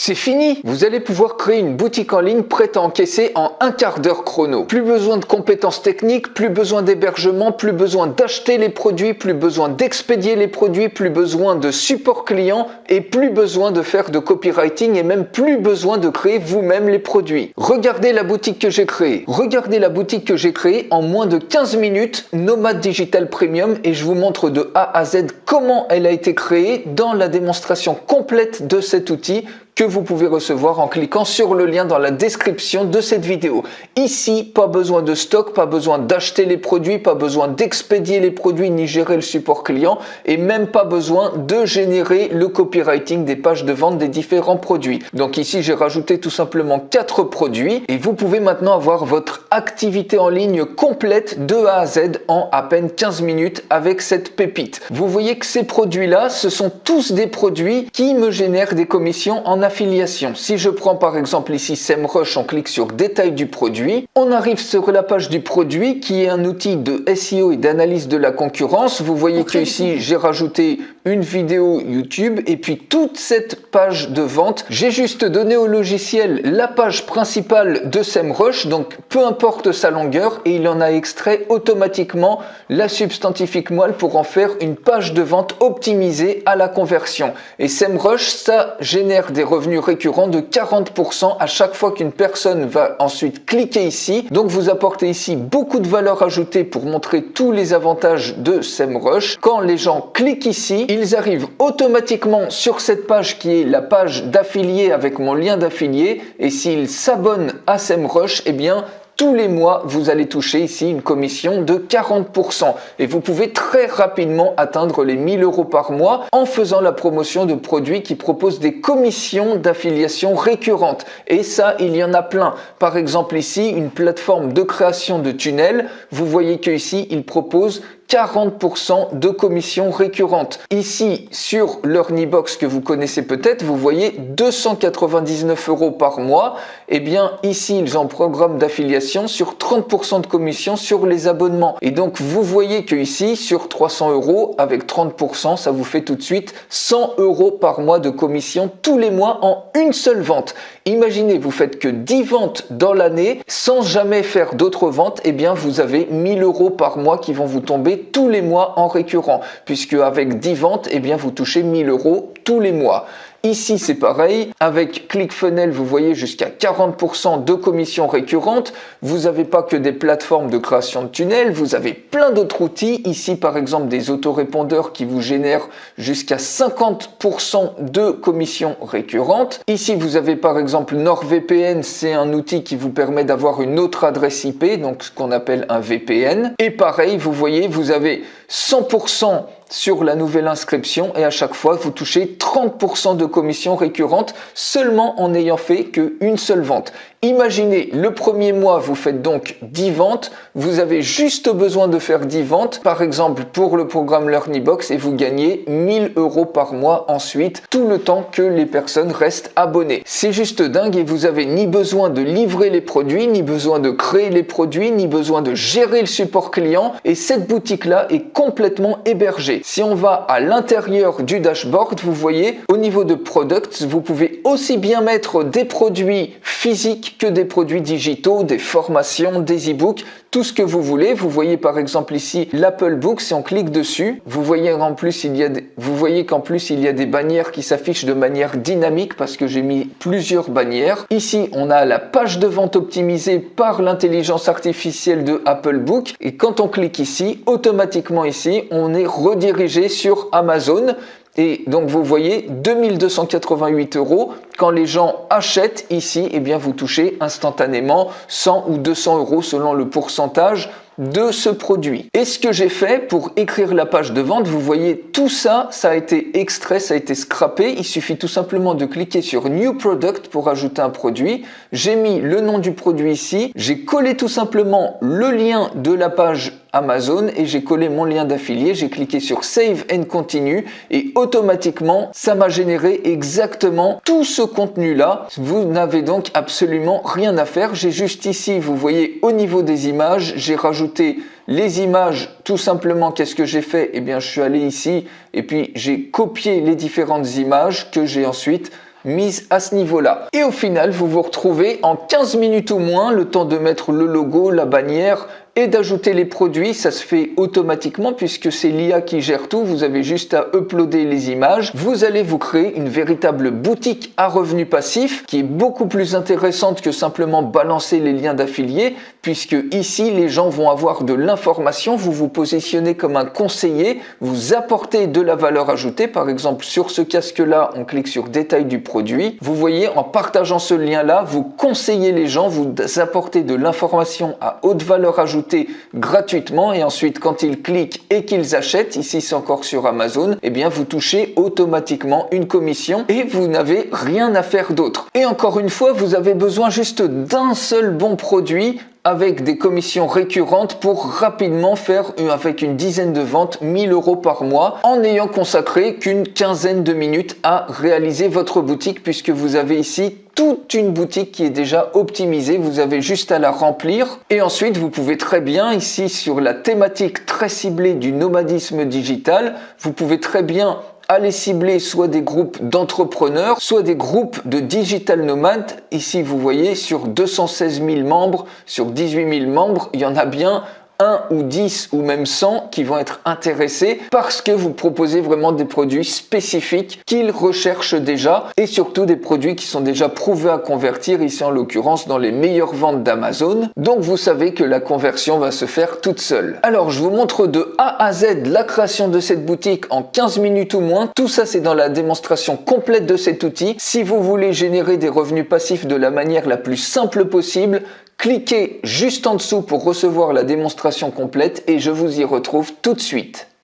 C'est fini! Vous allez pouvoir créer une boutique en ligne prête à encaisser en un quart d'heure chrono. Plus besoin de compétences techniques, plus besoin d'hébergement, plus besoin d'acheter les produits, plus besoin d'expédier les produits, plus besoin de support client et plus besoin de faire de copywriting et même plus besoin de créer vous-même les produits. Regardez la boutique que j'ai créée. Regardez la boutique que j'ai créée en moins de 15 minutes, Nomad Digital Premium, et je vous montre de A à Z comment elle a été créée dans la démonstration complète de cet outil que vous pouvez recevoir en cliquant sur le lien dans la description de cette vidéo. Ici, pas besoin de stock, pas besoin d'acheter les produits, pas besoin d'expédier les produits ni gérer le support client et même pas besoin de générer le copywriting des pages de vente des différents produits. Donc ici, j'ai rajouté tout simplement 4 produits et vous pouvez maintenant avoir votre activité en ligne complète de A à Z en à peine 15 minutes avec cette pépite. Vous voyez que ces produits-là, ce sont tous des produits qui me génèrent des commissions en affiliation. Si je prends par exemple ici SEMrush, on clique sur détail du produit, on arrive sur la page du produit qui est un outil de SEO et d'analyse de la concurrence. Vous voyez que ici j'ai rajouté une vidéo YouTube et puis toute cette page de vente, j'ai juste donné au logiciel la page principale de SEMrush, donc peu importe sa longueur, et il en a extrait automatiquement la substantifique moelle pour en faire une page de vente optimisée à la conversion. Et SEMrush, ça génère des revenus récurrents de 40% à chaque fois qu'une personne va ensuite cliquer ici. Donc vous apportez ici beaucoup de valeur ajoutée pour montrer tous les avantages de SEMrush. Quand les gens cliquent ici, ils arrivent automatiquement sur cette page qui est la page d'affilié avec mon lien d'affilié, et s'ils s'abonnent à SEMrush, eh bien tous les mois, vous allez toucher ici une commission de 40% et vous pouvez très rapidement atteindre les 1000 € par mois en faisant la promotion de produits qui proposent des commissions d'affiliation récurrentes. Et ça, il y en a plein. Par exemple ici, une plateforme de création de tunnels. Vous voyez que ici, il propose 40% de commissions récurrentes. Ici, sur l'Earnybox que vous connaissez peut-être, vous voyez 299 € par mois. Et bien, ici, ils ont un programme d'affiliation sur 30% de commission sur les abonnements. Et donc, vous voyez que ici, sur 300 €, avec 30%, ça vous fait tout de suite 100 € par mois de commission tous les mois en une seule vente. Imaginez, vous faites que 10 ventes dans l'année sans jamais faire d'autres ventes, et bien, vous avez 1000 € par mois qui vont vous tomber tous les mois en récurrent, puisque avec 10 ventes, eh bien, vous touchez 1000 € tous les mois. Ici, c'est pareil. Avec ClickFunnels, vous voyez jusqu'à 40% de commissions récurrentes. Vous n'avez pas que des plateformes de création de tunnels, vous avez plein d'autres outils. Ici, par exemple, des autorépondeurs qui vous génèrent jusqu'à 50% de commissions récurrentes. Ici, vous avez par exemple NordVPN, c'est un outil qui vous permet d'avoir une autre adresse IP, donc ce qu'on appelle un VPN. Et pareil, vous voyez, vous avez 100% sur la nouvelle inscription et à chaque fois vous touchez 30% de commissions récurrentes seulement en n'ayant fait qu'une seule vente. Imaginez, le premier mois vous faites donc 10 ventes, vous avez juste besoin de faire 10 ventes par exemple pour le programme Learnybox et vous gagnez 1000 € par mois ensuite tout le temps que les personnes restent abonnées. C'est juste dingue et vous avez ni besoin de livrer les produits, ni besoin de créer les produits, ni besoin de gérer le support client et cette boutique là est complètement hébergée. Si on va à l'intérieur du dashboard, vous voyez au niveau de products, vous pouvez aussi bien mettre des produits physiques que des produits digitaux, des formations, des e-books, tout ce que vous voulez. Vous voyez par exemple ici l'Apple Book, si on clique dessus, vous voyez qu'en plus il y a des bannières qui s'affichent de manière dynamique parce que j'ai mis plusieurs bannières. Ici, on a la page de vente optimisée par l'intelligence artificielle de Apple Book et quand on clique ici, automatiquement ici, on est redirigé sur Amazon. Et donc vous voyez 2288 € quand les gens achètent ici, eh bien vous touchez instantanément 100 ou 200 € selon le pourcentage de ce produit. Et ce que j'ai fait pour écrire la page de vente, vous voyez tout ça, ça a été extrait, ça a été scrappé. Il suffit tout simplement de cliquer sur New Product pour ajouter un produit. J'ai mis le nom du produit ici, j'ai collé tout simplement le lien de la page Amazon et j'ai collé mon lien d'affilié, j'ai cliqué sur Save and Continue et automatiquement ça m'a généré exactement tout ce contenu là. Vous n'avez donc absolument rien à faire, j'ai juste ici, vous voyez au niveau des images, j'ai rajouté les images. Tout simplement, qu'est-ce que j'ai fait? Eh bien, je suis allé ici et puis j'ai copié les différentes images que j'ai ensuite mise à ce niveau-là. Et au final, vous vous retrouvez en 15 minutes ou moins, le temps de mettre le logo, la bannière, et d'ajouter les produits. Ça se fait automatiquement puisque c'est l'IA qui gère tout. Vous avez juste à uploader les images. Vous allez vous créer une véritable boutique à revenus passifs qui est beaucoup plus intéressante que simplement balancer les liens d'affiliés, puisque ici les gens vont avoir de l'information. Vous vous positionnez comme un conseiller, vous apportez de la valeur ajoutée. Par exemple, sur ce casque-là, on clique sur détail du produit. Vous voyez, en partageant ce lien-là, vous conseillez les gens, vous apportez de l'information à haute valeur ajoutée gratuitement, et ensuite quand ils cliquent et qu'ils achètent, ici c'est encore sur Amazon, eh bien vous touchez automatiquement une commission et vous n'avez rien à faire d'autre. Et encore une fois, vous avez besoin juste d'un seul bon produit avec des commissions récurrentes pour rapidement faire, avec une dizaine de ventes, 1 000 € par mois, en n'ayant consacré qu'une quinzaine de minutes à réaliser votre boutique, puisque vous avez ici toute une boutique qui est déjà optimisée. Vous avez juste à la remplir, et ensuite vous pouvez très bien, ici sur la thématique très ciblée du nomadisme digital, vous pouvez très bien aller cibler soit des groupes d'entrepreneurs, soit des groupes de digital nomades. Ici, vous voyez, sur 216 000 membres, sur 18 000 membres, il y en a bien 1 ou 10 ou même 100 qui vont être intéressés parce que vous proposez vraiment des produits spécifiques qu'ils recherchent déjà, et surtout des produits qui sont déjà prouvés à convertir, ici en l'occurrence dans les meilleures ventes d'Amazon. Donc vous savez que la conversion va se faire toute seule. Alors je vous montre de A à Z la création de cette boutique en 15 minutes ou moins. Tout ça c'est dans la démonstration complète de cet outil. Si vous voulez générer des revenus passifs de la manière la plus simple possible, cliquez juste en dessous pour recevoir la démonstration complète et je vous y retrouve tout de suite.